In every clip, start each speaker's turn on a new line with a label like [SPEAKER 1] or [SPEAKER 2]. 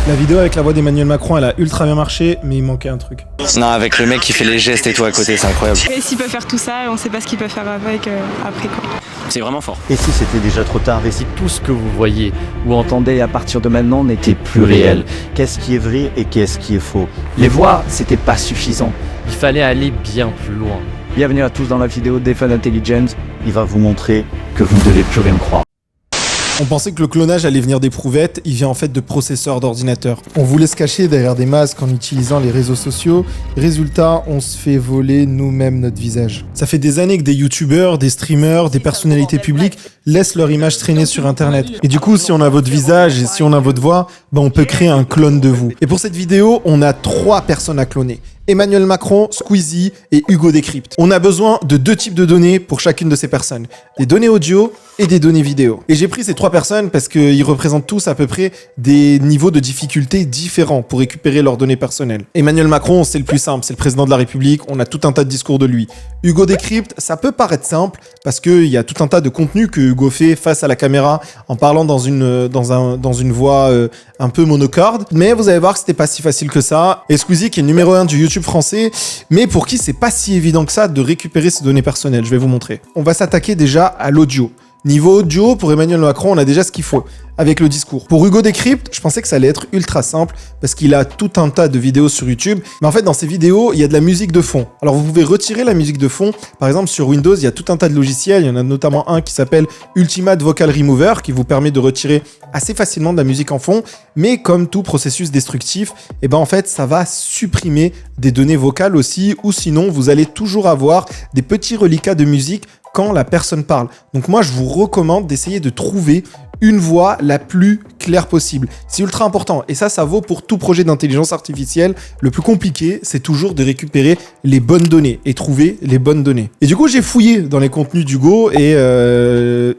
[SPEAKER 1] La vidéo avec la voix d'Emmanuel Macron, elle a ultra bien marché, mais il manquait un truc.
[SPEAKER 2] Non, avec le mec qui fait les gestes et tout à côté, c'est incroyable.
[SPEAKER 3] Et s'il peut faire tout ça, on sait pas ce qu'il peut faire avec après quoi.
[SPEAKER 2] C'est vraiment fort.
[SPEAKER 4] Et si c'était déjà trop tard? Et si
[SPEAKER 5] Tout ce que vous voyez ou entendez à partir de maintenant n'était plus réel.
[SPEAKER 4] qu'est-ce qui est vrai et qu'est-ce qui est faux?
[SPEAKER 5] Les voix, c'était pas suffisant.
[SPEAKER 6] Il fallait aller bien plus loin.
[SPEAKER 5] Bienvenue à tous dans la vidéo Defund Intelligence.
[SPEAKER 4] Il va vous montrer
[SPEAKER 5] Que vous ne devez plus rien croire.
[SPEAKER 1] On pensait que le clonage allait venir d'éprouvettes, il vient en fait de processeurs d'ordinateur. On voulait se cacher derrière des masques en utilisant les réseaux sociaux. Résultat, on se fait voler nous-mêmes notre visage. Ça fait des années que des youtubeurs, des streamers, des personnalités publiques laissent leur image traîner sur internet. Et du coup, si on a votre visage et si on a votre voix, on peut créer un clone de vous. Et pour cette vidéo, on a 3 personnes à cloner. Emmanuel Macron, Squeezie et Hugo Décrypte. On a besoin de 2 types de données pour chacune de ces personnes. Des données audio et des données vidéo. Et j'ai pris ces 3 personnes parce qu'ils représentent tous à peu près des niveaux de difficulté différents pour récupérer leurs données personnelles. Emmanuel Macron, c'est le plus simple, c'est le président de la République, on a tout un tas de discours de lui. Hugo Décrypte, ça peut paraître simple parce qu'il y a tout un tas de contenu que Hugo fait face à la caméra en parlant dans une voix un peu monocorde. Mais vous allez voir que c'était pas si facile que ça. Et Squeezie qui est le numéro 1 du YouTube français, mais pour qui c'est pas si évident que ça de récupérer ses données personnelles. Je vais vous montrer. On va s'attaquer déjà à l'audio. Niveau audio, pour Emmanuel Macron, on a déjà ce qu'il faut avec le discours. Pour Hugo Décrypte, je pensais que ça allait être ultra simple parce qu'il a tout un tas de vidéos sur YouTube. Mais en fait, dans ces vidéos, il y a de la musique de fond. Alors, vous pouvez retirer la musique de fond. Par exemple, sur Windows, il y a tout un tas de logiciels. Il y en a notamment un qui s'appelle Ultimate Vocal Remover qui vous permet de retirer assez facilement de la musique en fond. Mais comme tout processus destructif, en fait, ça va supprimer des données vocales aussi. Ou sinon, vous allez toujours avoir des petits reliquats de musique quand la personne parle. Donc moi, je vous recommande d'essayer de trouver une voix la plus claire possible. C'est ultra important. Et ça vaut pour tout projet d'intelligence artificielle. Le plus compliqué, c'est toujours de récupérer les bonnes données et trouver les bonnes données. Et du coup, j'ai fouillé dans les contenus d'Hugo et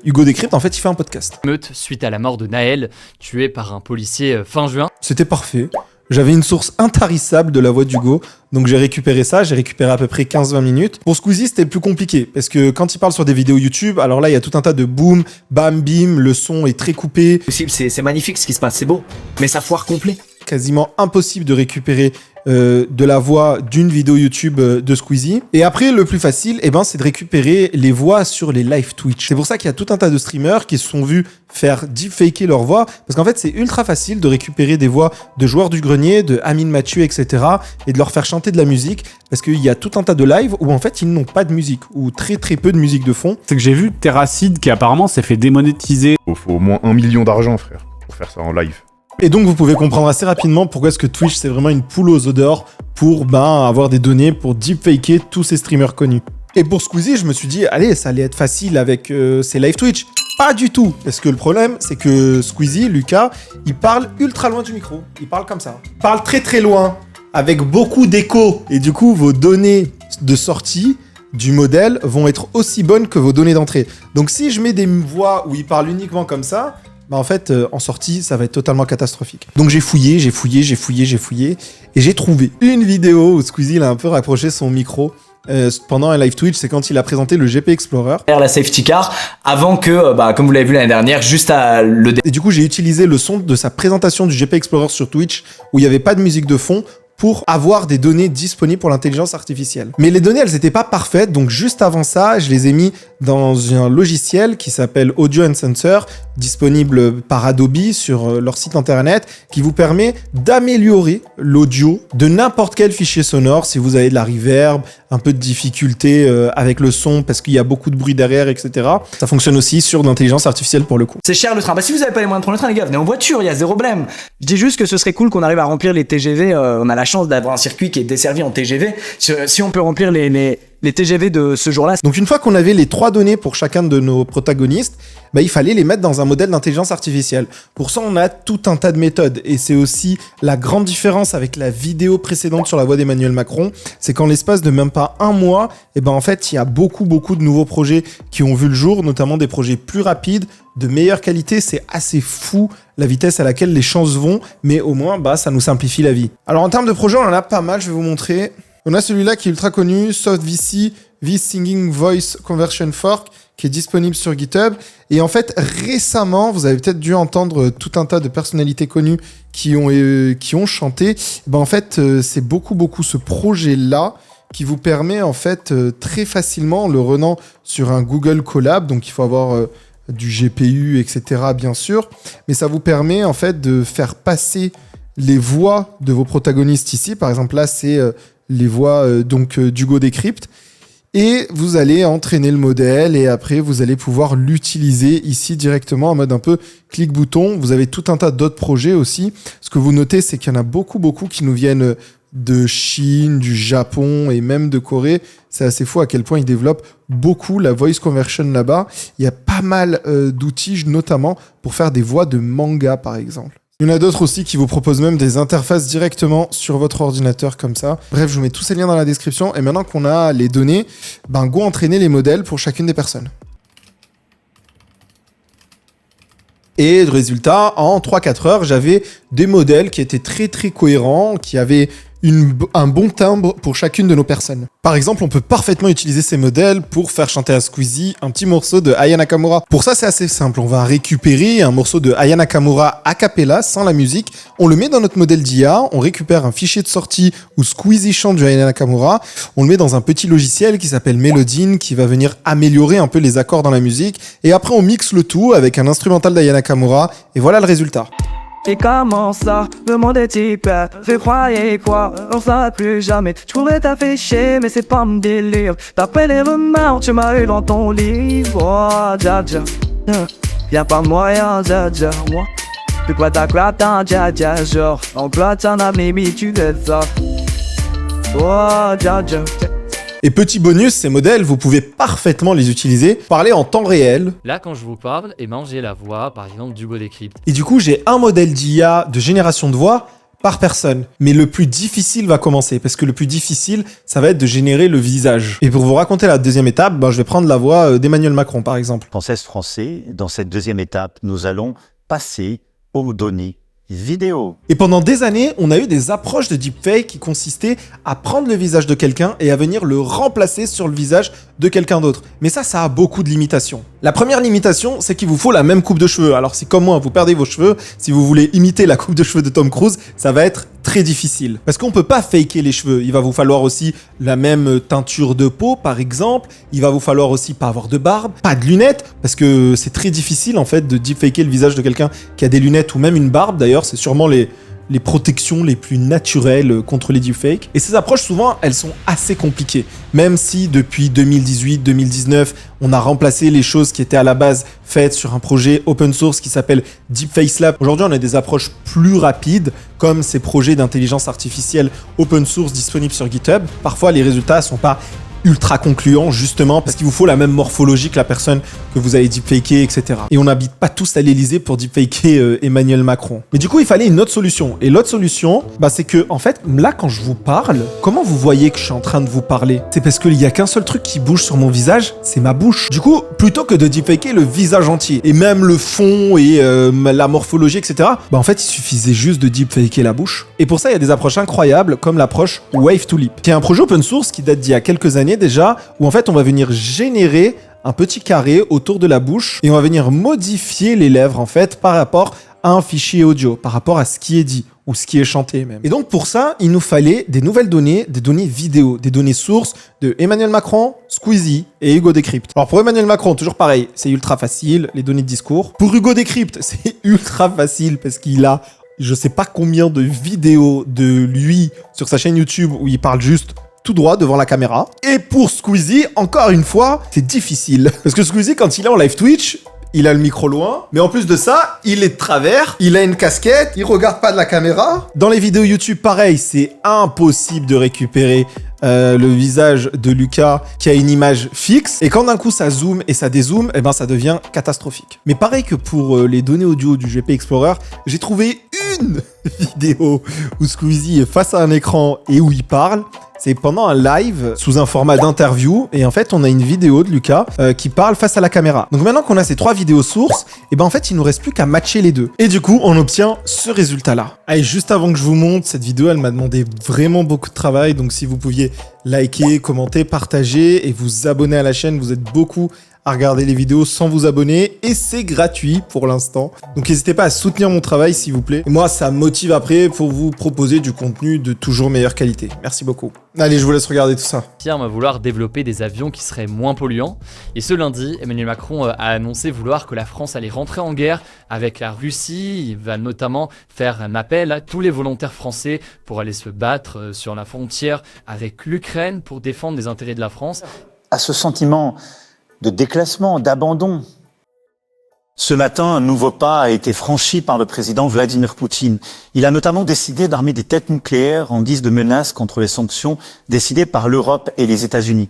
[SPEAKER 1] Hugo Décrypte, en fait, il fait un podcast.
[SPEAKER 6] Meute suite à la mort de Naël, tué par un policier fin juin.
[SPEAKER 1] C'était parfait. J'avais une source intarissable de la voix d'Hugo, donc j'ai récupéré ça, j'ai récupéré à peu près 15-20 minutes. Pour Squeezie, c'était plus compliqué, parce que quand il parle sur des vidéos YouTube, alors là, il y a tout un tas de boom, bam, bim, le son est très coupé.
[SPEAKER 7] C'est magnifique ce qui se passe, c'est beau, mais ça foire complet.
[SPEAKER 1] Quasiment impossible de récupérer de la voix d'une vidéo YouTube de Squeezie. Et après, le plus facile, c'est de récupérer les voix sur les live Twitch. C'est pour ça qu'il y a tout un tas de streamers qui se sont vus faire deepfaker leur voix, parce qu'en fait, c'est ultra facile de récupérer des voix de joueurs du grenier, de Amine Mathieu, etc., et de leur faire chanter de la musique, parce qu'il y a tout un tas de lives où en fait, ils n'ont pas de musique, ou très très peu de musique de fond.
[SPEAKER 8] C'est que j'ai vu Terracid qui apparemment s'est fait démonétiser.
[SPEAKER 9] Il faut au moins 1 million d'argent, frère, pour faire ça en live.
[SPEAKER 1] Et donc, vous pouvez comprendre assez rapidement pourquoi est-ce que Twitch, c'est vraiment une poule aux œufs d'or pour avoir des données pour deepfaker tous ces streamers connus. Et pour Squeezie, je me suis dit, allez, ça allait être facile avec ces live Twitch. Pas du tout. Parce que le problème, c'est que Squeezie, Lucas, il parle ultra loin du micro. Il parle comme ça. Il parle très très loin, avec beaucoup d'écho. Et du coup, vos données de sortie du modèle vont être aussi bonnes que vos données d'entrée. Donc, si je mets des voix où il parle uniquement comme ça, en fait, en sortie, ça va être totalement catastrophique. Donc j'ai fouillé, et j'ai trouvé une vidéo où Squeezie il a un peu rapproché son micro pendant un live Twitch, c'est quand il a présenté le GP Explorer.
[SPEAKER 7] La safety car, avant que, comme vous l'avez vu l'année dernière, juste à le...
[SPEAKER 1] Et du coup, j'ai utilisé le son de sa présentation du GP Explorer sur Twitch, où il n'y avait pas de musique de fond, pour avoir des données disponibles pour l'intelligence artificielle. Mais les données, elles n'étaient pas parfaites, donc juste avant ça, je les ai mis dans un logiciel qui s'appelle Audio Sensor, disponible par Adobe sur leur site internet, qui vous permet d'améliorer l'audio de n'importe quel fichier sonore, si vous avez de la reverb, un peu de difficulté avec le son, parce qu'il y a beaucoup de bruit derrière, etc. Ça fonctionne aussi sur l'intelligence artificielle pour le coup.
[SPEAKER 7] C'est cher le train. Si vous n'avez pas les moyens de prendre le train, les gars, venez en voiture, il y a zéro problème.
[SPEAKER 5] Je dis juste que ce serait cool qu'on arrive à remplir les TGV. On a la chance d'avoir un circuit qui est desservi en TGV. Si on peut remplir les TGV de ce jour-là.
[SPEAKER 1] Donc une fois qu'on avait les 3 données pour chacun de nos protagonistes, il fallait les mettre dans un modèle d'intelligence artificielle. Pour ça, on a tout un tas de méthodes. Et c'est aussi la grande différence avec la vidéo précédente sur la voix d'Emmanuel Macron, c'est qu'en l'espace de même pas un mois, en fait, il y a beaucoup de nouveaux projets qui ont vu le jour, notamment des projets plus rapides, de meilleure qualité. C'est assez fou la vitesse à laquelle les choses vont, mais au moins, ça nous simplifie la vie. Alors en termes de projets, on en a pas mal, je vais vous montrer. On a celui-là qui est ultra connu, SoftVC This Singing Voice Conversion Fork, qui est disponible sur GitHub. Et en fait, récemment, vous avez peut-être dû entendre tout un tas de personnalités connues qui ont chanté. Ben, en fait, c'est beaucoup ce projet-là qui vous permet, en fait, très facilement, en le runant sur un Google Colab, donc il faut avoir du GPU, etc., bien sûr, mais ça vous permet, en fait, de faire passer les voix de vos protagonistes ici. Par exemple, là, c'est les voix d'Hugo Decrypt. Et vous allez entraîner le modèle et après, vous allez pouvoir l'utiliser ici directement en mode un peu clic-bouton. Vous avez tout un tas d'autres projets aussi. Ce que vous notez, c'est qu'il y en a beaucoup qui nous viennent de Chine, du Japon et même de Corée. C'est assez fou à quel point ils développent beaucoup la voice conversion là-bas. Il y a pas mal d'outils, notamment pour faire des voix de manga, par exemple. Il y en a d'autres aussi qui vous proposent même des interfaces directement sur votre ordinateur comme ça. Bref, je vous mets tous ces liens dans la description. Et maintenant qu'on a les données, go entraîner les modèles pour chacune des personnes. Et le résultat, en 3-4 heures, j'avais des modèles qui étaient très cohérents, qui avaient un bon timbre pour chacune de nos personnes. Par exemple, on peut parfaitement utiliser ces modèles pour faire chanter à Squeezie un petit morceau de Aya Nakamura. Pour ça, c'est assez simple. On va récupérer un morceau de Aya Nakamura a cappella, sans la musique. On le met dans notre modèle d'IA. On récupère un fichier de sortie où Squeezie chante du Aya Nakamura. On le met dans un petit logiciel qui s'appelle Melodine, qui va venir améliorer un peu les accords dans la musique. Et après, on mixe le tout avec un instrumental d'Aya Nakamura. Et voilà le résultat.
[SPEAKER 5] Et comment ça, le monde est hyper, je croyais quoi, on s'arrête plus jamais. Je pourrais t'afficher, mais c'est pas mon délire. D'après les rumeurs, tu m'as eu dans ton livre. Oh, dja dja, y'a pas moyen, dja dja, moi. Puis quoi t'as gratin, dja dja, genre, en gratin à mimi, tu fais ça. Oh, dja dja.
[SPEAKER 1] Et petit bonus, ces modèles, vous pouvez parfaitement les utiliser, parler en temps réel.
[SPEAKER 6] Là, quand je vous parle, j'ai la voix, par exemple, d'Hugo Decrypt.
[SPEAKER 1] Et du coup, j'ai un modèle d'IA de génération de voix par personne. Mais le plus difficile va commencer, parce que le plus difficile, ça va être de générer le visage. Et pour vous raconter la deuxième étape, je vais prendre la voix d'Emmanuel Macron, par exemple.
[SPEAKER 4] Français, dans cette deuxième étape, nous allons passer aux données vidéo.
[SPEAKER 1] Et pendant des années, on a eu des approches de deepfake qui consistaient à prendre le visage de quelqu'un et à venir le remplacer sur le visage de quelqu'un d'autre. Mais ça a beaucoup de limitations. La première limitation, c'est qu'il vous faut la même coupe de cheveux. Alors si comme moi, vous perdez vos cheveux, si vous voulez imiter la coupe de cheveux de Tom Cruise, ça va être très difficile. Parce qu'on peut pas faker les cheveux. Il va vous falloir aussi la même teinture de peau, par exemple. Il va vous falloir aussi pas avoir de barbe, pas de lunettes, parce que c'est très difficile en fait de deepfaker le visage de quelqu'un qui a des lunettes ou même une barbe. D'ailleurs, c'est sûrement les protections les plus naturelles contre les deepfakes. Et ces approches, souvent, elles sont assez compliquées. Même si depuis 2018-2019, on a remplacé les choses qui étaient à la base faites sur un projet open source qui s'appelle Deepface Lab. Aujourd'hui, on a des approches plus rapides, comme ces projets d'intelligence artificielle open source disponibles sur GitHub. Parfois, les résultats sont pas ultra concluant justement parce qu'il vous faut la même morphologie que la personne que vous avez deepfaké, etc. Et on n'habite pas tous à l'Elysée pour deepfaker Emmanuel Macron. Mais du coup, il fallait une autre solution. Et l'autre solution, c'est que, en fait, là, quand je vous parle, comment vous voyez que je suis en train de vous parler? C'est parce qu'il y a qu'un seul truc qui bouge sur mon visage, c'est ma bouche. Du coup, plutôt que de deepfaker le visage entier, et même le fond et la morphologie, etc., en fait, il suffisait juste de deepfaker la bouche. Et pour ça, il y a des approches incroyables, comme l'approche Wave to Lip, qui est un projet open source qui date d'il y a quelques années déjà, où en fait on va venir générer un petit carré autour de la bouche et on va venir modifier les lèvres en fait par rapport à un fichier audio, par rapport à ce qui est dit ou ce qui est chanté même. Et donc pour ça, il nous fallait des nouvelles données, des données vidéo, des données sources de Emmanuel Macron, Squeezie et Hugo Decrypt. Alors pour Emmanuel Macron, toujours pareil, c'est ultra facile, les données de discours. Pour Hugo Decrypt, c'est ultra facile parce qu'il a je sais pas combien de vidéos de lui sur sa chaîne YouTube où il parle juste tout droit devant la caméra. Et pour Squeezie, encore une fois, c'est difficile. Parce que Squeezie, quand il est en live Twitch, il a le micro loin. Mais en plus de ça, il est de travers, il a une casquette, il regarde pas de la caméra. Dans les vidéos YouTube, pareil, c'est impossible de récupérer le visage de Lucas qui a une image fixe. Et quand d'un coup ça zoome et ça dézoome, ça devient catastrophique. Mais pareil que pour les données audio du GP Explorer, j'ai trouvé une vidéo où Squeezie est face à un écran et où il parle. C'est pendant un live sous un format d'interview et en fait on a une vidéo de Lucas qui parle face à la caméra. Donc maintenant qu'on a ces 3 vidéos sources, et ben en fait il nous reste plus qu'à matcher les deux. Et du coup on obtient ce résultat là. Allez, juste avant que je vous montre cette vidéo, elle m'a demandé vraiment beaucoup de travail, donc si vous pouviez liker, commenter, partager et vous abonner à la chaîne, vous êtes beaucoup à regarder les vidéos sans vous abonner et c'est gratuit pour l'instant. Donc n'hésitez pas à soutenir mon travail s'il vous plaît. Et moi ça me motive après pour vous proposer du contenu de toujours meilleure qualité. Merci beaucoup. Allez, je vous laisse regarder tout ça.
[SPEAKER 6] Va vouloir développer des avions qui seraient moins polluants. Et ce lundi, Emmanuel Macron a annoncé vouloir que la France allait rentrer en guerre avec la Russie. Il va notamment faire un appel à tous les volontaires français pour aller se battre sur la frontière avec l'Ukraine pour défendre les intérêts de la France.
[SPEAKER 4] À ce sentiment de déclassement, d'abandon. Ce matin, un nouveau pas a été franchi par le président Vladimir Poutine. Il a notamment décidé d'armer des têtes nucléaires en guise de menace contre les sanctions décidées par l'Europe et les États-Unis.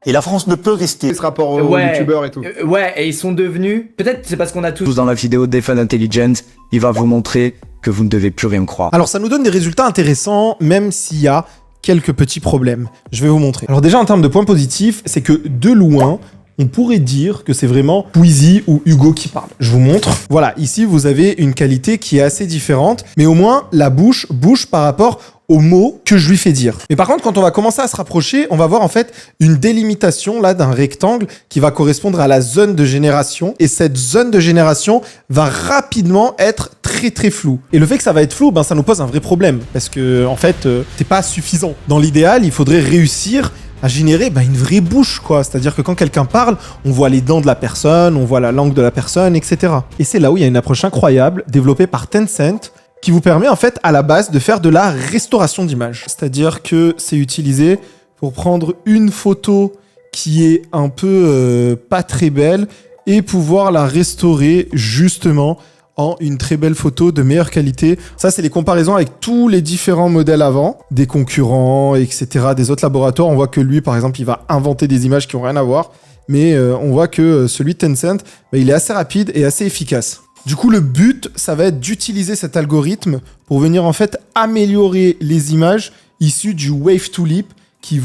[SPEAKER 4] Et la France ne peut rester.
[SPEAKER 9] Ce rapport aux youtubeurs et tout.
[SPEAKER 7] Ouais, et ils sont devenus... Peut-être c'est parce qu'on a tous dans la vidéo Defend Intelligence, il va vous montrer que vous ne devez plus rien croire.
[SPEAKER 1] Alors ça nous donne des résultats intéressants, même s'il y a quelques petits problèmes. Je vais vous montrer. Alors déjà en termes de points positifs, c'est que de loin, on pourrait dire que c'est vraiment Squeezie ou Hugo qui parle. Je vous montre. Voilà, ici vous avez une qualité qui est assez différente, mais au moins la bouche bouge par rapport aux mots que je lui fais dire. Mais par contre, quand on va commencer à se rapprocher, on va voir en fait une délimitation là d'un rectangle qui va correspondre à la zone de génération. Et cette zone de génération va rapidement être très floue. Et le fait que ça va être flou, ben ça nous pose un vrai problème parce que en fait, c'est pas suffisant. Dans l'idéal, il faudrait réussir à générer une vraie bouche, quoi. C'est-à-dire que quand quelqu'un parle, on voit les dents de la personne, on voit la langue de la personne, etc. Et c'est là où il y a une approche incroyable développée par Tencent qui vous permet en fait à la base de faire de la restauration d'image. C'est-à-dire que c'est utilisé pour prendre une photo qui est un peu pas très belle et pouvoir la restaurer justement en une très belle photo de meilleure qualité. Ça, c'est les comparaisons avec tous les différents modèles avant, des concurrents, etc., des autres laboratoires. On voit que lui, par exemple, il va inventer des images qui n'ont rien à voir, mais on voit que celui de Tencent, il est assez rapide et assez efficace. Du coup, le but, ça va être d'utiliser cet algorithme pour venir en fait améliorer les images issues du Wave to Leap qui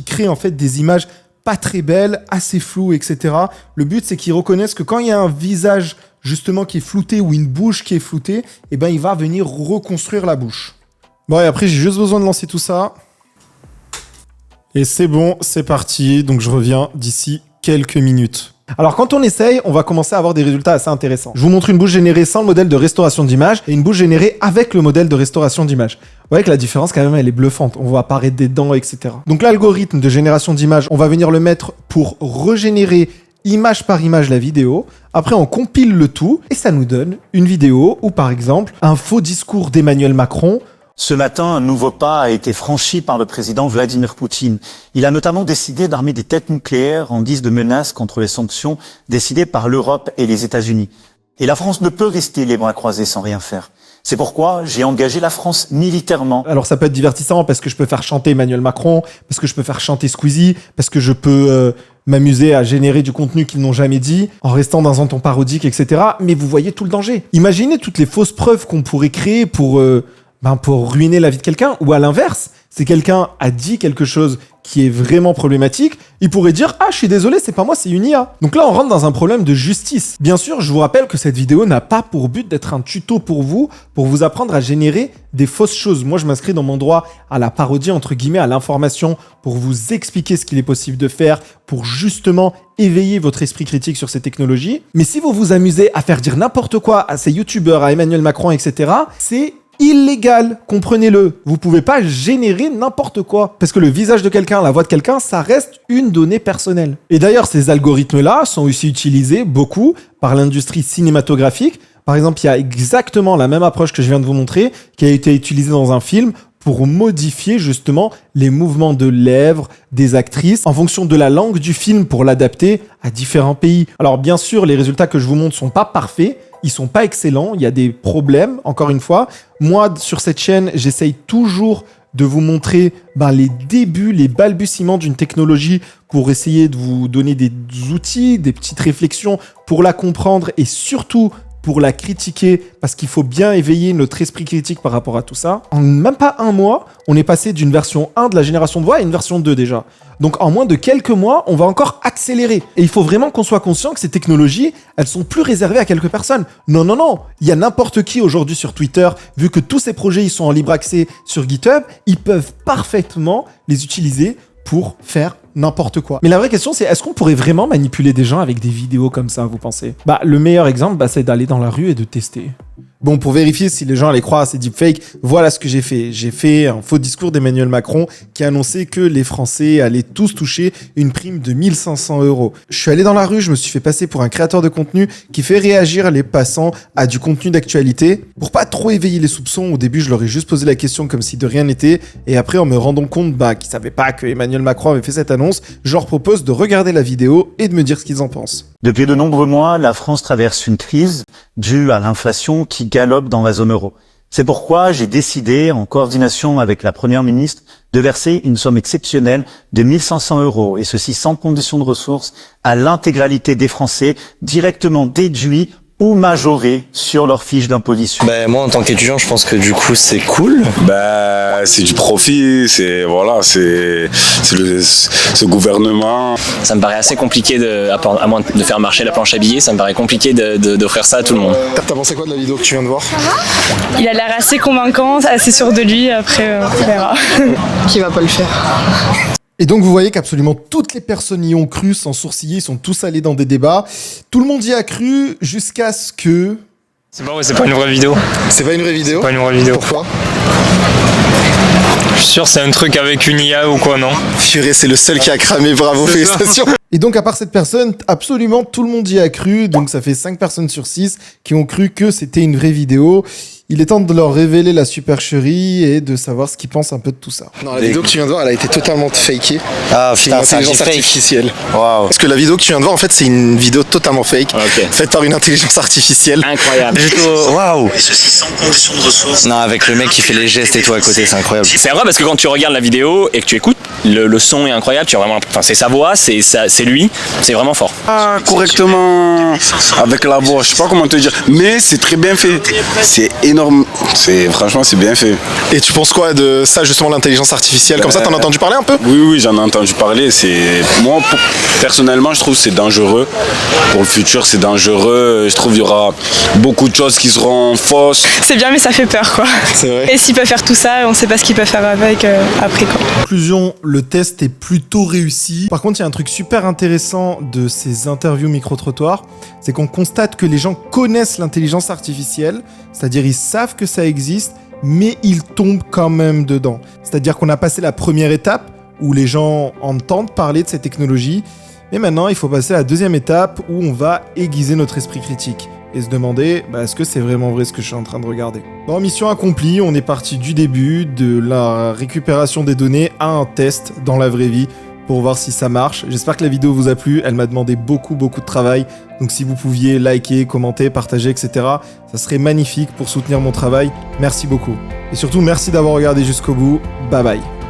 [SPEAKER 1] créent en fait des images pas très belles, assez floues, etc. Le but, c'est qu'ils reconnaissent que quand il y a un visage justement qui est flouté ou une bouche qui est floutée, et il va venir reconstruire la bouche. Bon, et après, j'ai juste besoin de lancer tout ça. Et c'est bon, c'est parti. Donc, je reviens d'ici quelques minutes. Alors, quand on essaye, on va commencer à avoir des résultats assez intéressants. Je vous montre une bouche générée sans le modèle de restauration d'image et une bouche générée avec le modèle de restauration d'image. Vous voyez que la différence, quand même, elle est bluffante. On voit apparaître des dents, etc. Donc, l'algorithme de génération d'image, on va venir le mettre pour régénérer image par image la vidéo. Après, on compile le tout et ça nous donne une vidéo où, par exemple, un faux discours d'Emmanuel Macron.
[SPEAKER 4] Ce matin, un nouveau pas a été franchi par le président Vladimir Poutine. Il a notamment décidé d'armer des têtes nucléaires en guise de menace contre les sanctions décidées par l'Europe et les États-Unis. Et la France ne peut rester les bras croisés sans rien faire. C'est pourquoi j'ai engagé la France militairement.
[SPEAKER 1] Alors ça peut être divertissant parce que je peux faire chanter Emmanuel Macron, parce que je peux faire chanter Squeezie, parce que je peux m'amuser à générer du contenu qu'ils n'ont jamais dit, en restant dans un ton parodique, etc. Mais vous voyez tout le danger. Imaginez toutes les fausses preuves qu'on pourrait créer pour ruiner la vie de quelqu'un, ou à l'inverse, si quelqu'un a dit quelque chose qui est vraiment problématique, il pourrait dire « Ah, je suis désolé, c'est pas moi, c'est une IA ». Donc là, on rentre dans un problème de justice. Bien sûr, je vous rappelle que cette vidéo n'a pas pour but d'être un tuto pour vous apprendre à générer des fausses choses. Moi, je m'inscris dans mon droit à la parodie, entre guillemets, à l'information, pour vous expliquer ce qu'il est possible de faire, pour justement éveiller votre esprit critique sur ces technologies. Mais si vous vous amusez à faire dire n'importe quoi à ces youtubeurs, à Emmanuel Macron, etc., c'est illégal, comprenez-le. Vous pouvez pas générer n'importe quoi. Parce que le visage de quelqu'un, la voix de quelqu'un, ça reste une donnée personnelle. Et d'ailleurs, ces algorithmes-là sont aussi utilisés beaucoup par l'industrie cinématographique. Par exemple, il y a exactement la même approche que je viens de vous montrer, qui a été utilisée dans un film pour modifier justement les mouvements de lèvres des actrices en fonction de la langue du film pour l'adapter à différents pays. Alors bien sûr, les résultats que je vous montre sont pas parfaits, ils sont pas excellents, il y a des problèmes, encore une fois. Moi, sur cette chaîne, j'essaye toujours de vous montrer les débuts, les balbutiements d'une technologie pour essayer de vous donner des outils, des petites réflexions pour la comprendre et surtout pour la critiquer parce qu'il faut bien éveiller notre esprit critique par rapport à tout ça. En même pas un mois, on est passé d'une version 1 de la génération de voix à une version 2 déjà. Donc en moins de quelques mois, on va encore accélérer. Et il faut vraiment qu'on soit conscient que ces technologies, elles sont plus réservées à quelques personnes. Non, non, non. Il y a n'importe qui aujourd'hui sur Twitter, vu que tous ces projets ils sont en libre accès sur GitHub, ils peuvent parfaitement les utiliser pour faire n'importe quoi. Mais la vraie question, c'est est-ce qu'on pourrait vraiment manipuler des gens avec des vidéos comme ça, vous pensez? Bah, le meilleur exemple, c'est d'aller dans la rue et de tester. Bon, pour vérifier si les gens allaient croire à ces deepfakes, voilà ce que j'ai fait. J'ai fait un faux discours d'Emmanuel Macron qui annonçait que les Français allaient tous toucher une prime de 1 500 €. Je suis allé dans la rue, je me suis fait passer pour un créateur de contenu qui fait réagir les passants à du contenu d'actualité. Pour pas trop éveiller les soupçons, au début, je leur ai juste posé la question comme si de rien n'était. Et après, en me rendant compte qu'ils savaient pas que Emmanuel Macron avait fait cette annonce, je leur propose de regarder la vidéo et de me dire ce qu'ils en pensent.
[SPEAKER 4] Depuis de nombreux mois, la France traverse une crise due à l'inflation qui galope dans la zone euro. C'est pourquoi j'ai décidé, en coordination avec la Première ministre, de verser une somme exceptionnelle de 1 500 €, et ceci sans condition de ressources, à l'intégralité des Français, directement déduits ou majorés sur leur fiche d'imposition.
[SPEAKER 2] Bah, moi, en tant qu'étudiant, je pense que du coup, c'est cool.
[SPEAKER 10] Bah, c'est du profit, c'est ce gouvernement.
[SPEAKER 2] Ça me paraît assez compliqué, à moins de faire marcher la planche à billets, ça me paraît compliqué d'offrir ça à tout le monde.
[SPEAKER 1] T'as pensé quoi de la vidéo que tu viens de voir?
[SPEAKER 3] Il a l'air assez convaincant, assez sûr de lui, après on verra. Qui va pas le faire?
[SPEAKER 1] Et donc vous voyez qu'absolument toutes les personnes y ont cru sans sourciller, ils sont tous allés dans des débats. Tout le monde y a cru jusqu'à ce que...
[SPEAKER 11] C'est pas une vraie vidéo.
[SPEAKER 1] C'est pas une vraie vidéo?
[SPEAKER 11] C'est pas une vraie vidéo.
[SPEAKER 1] Pourquoi?
[SPEAKER 11] Je suis sûr c'est un truc avec une IA ou quoi, non?
[SPEAKER 1] Purée, c'est le seul qui a cramé, bravo, félicitations. Et donc à part cette personne, absolument tout le monde y a cru, donc ça fait 5 personnes sur 6 qui ont cru que c'était une vraie vidéo. Il est temps de leur révéler la supercherie et de savoir ce qu'ils pensent un peu de tout ça. Non, la vidéo que tu viens de voir, elle a été totalement fakée.
[SPEAKER 2] Ah putain, c'est une
[SPEAKER 1] intelligence artificielle.
[SPEAKER 2] Waouh.
[SPEAKER 1] Parce que la vidéo que tu viens de voir, en fait, c'est une vidéo totalement fake, faite par une intelligence artificielle.
[SPEAKER 2] Incroyable.
[SPEAKER 6] Waouh.
[SPEAKER 4] Et ceci sans condition de ressources.
[SPEAKER 2] Non, avec le mec qui fait les gestes et tout à côté, c'est incroyable.
[SPEAKER 12] C'est vrai parce que quand tu regardes la vidéo et que tu écoutes, le son est incroyable, tu as vraiment, enfin c'est sa voix, c'est lui, c'est vraiment fort.
[SPEAKER 10] Ah, correctement, avec la voix, je sais pas comment te dire, mais c'est très bien fait. C'est énorme, franchement c'est bien fait.
[SPEAKER 1] Et tu penses quoi de ça, justement, l'intelligence artificielle? Comme ça, t'en as entendu parler un peu?
[SPEAKER 10] Oui, j'en ai entendu parler. Moi, personnellement, je trouve que c'est dangereux. Pour le futur, c'est dangereux. Je trouve qu'il y aura beaucoup de choses qui seront fausses.
[SPEAKER 3] C'est bien mais ça fait peur quoi.
[SPEAKER 1] C'est vrai.
[SPEAKER 3] Et s'ils peuvent faire tout ça, on sait pas ce qu'ils peuvent faire avec après quoi.
[SPEAKER 1] Conclusion, le test est plutôt réussi. Par contre, il y a un truc super intéressant de ces interviews micro-trottoirs, c'est qu'on constate que les gens connaissent l'intelligence artificielle, c'est-à-dire ils savent que ça existe, mais ils tombent quand même dedans. C'est-à-dire qu'on a passé la première étape où les gens entendent parler de ces technologies, mais maintenant il faut passer à la deuxième étape où on va aiguiser notre esprit critique et se demander est-ce que c'est vraiment vrai ce que je suis en train de regarder. Bon, mission accomplie, on est parti du début, de la récupération des données à un test dans la vraie vie pour voir si ça marche. J'espère que la vidéo vous a plu, elle m'a demandé beaucoup de travail, donc si vous pouviez liker, commenter, partager, etc., ça serait magnifique pour soutenir mon travail. Merci beaucoup. Et surtout, merci d'avoir regardé jusqu'au bout. Bye bye.